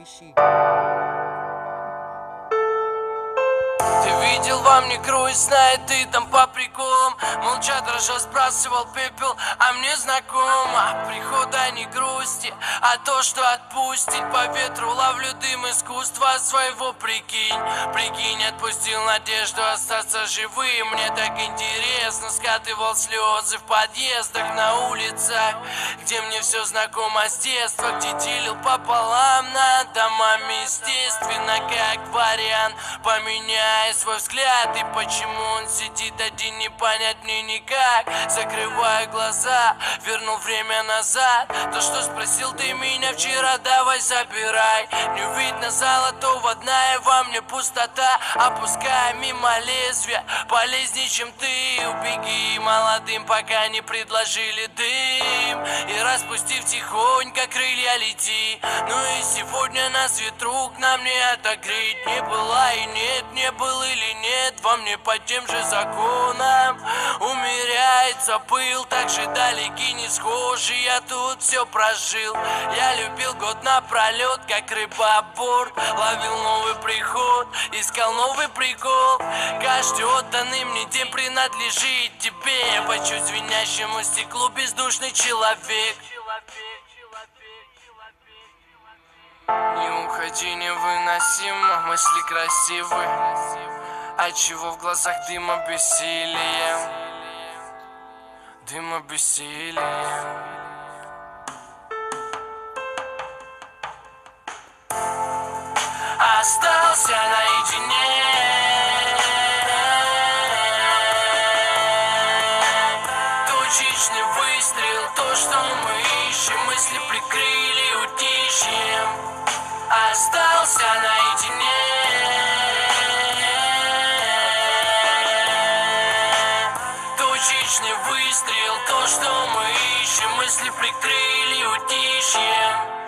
ищи. Ты видел во мне грусть, знает ты там по приколам. Молча дрожа сбрасывал пепел, а мне знакомо прихода не грусти, а то, что отпустить по ветру. Ловлю дым искусства своего, прикинь. Прикинь, отпустил надежду остаться живым. Мне так интересно, скатывал слезы в подъездах, на улицах, где мне все знакомо с детства, где делил пополам над домами. Естественно, как вариант, поменяй свой взгляд. И почему он сидит один, не понять мне никак. Закрываю глаза, вернул время назад. То, что спросил ты меня вчера, давай забирай. Не видно золотого дна, и во мне пустота. Опускай мимо лезвия, полезней, чем ты. Убеги молодым, пока не предложили дым. И распустив тихонько крылья, лети. Ну и сегодня на ветру к нам не отогреть. Не была и нет, не был или нет, во мне по тем же законам умеряется пыл. Так же далеки не схожи, я тут все прожил. Я любил год напролет, как рыба борт. Ловил новый приход, искал новый прикол. Каждый отданный мне день принадлежит тебе. По чуть звенящему стеклу бездушный человек. Не уходи, невыносимо, мысли красивы. Отчего в глазах дыма бессилие? Дыма бессилие. Остался наедине. Точечный выстрел, то, что мы ищем. Мысли прикрыли утищем. Остался наедине. Точечный выстрел, то, что мы ищем. Мысли прикрыли утищем.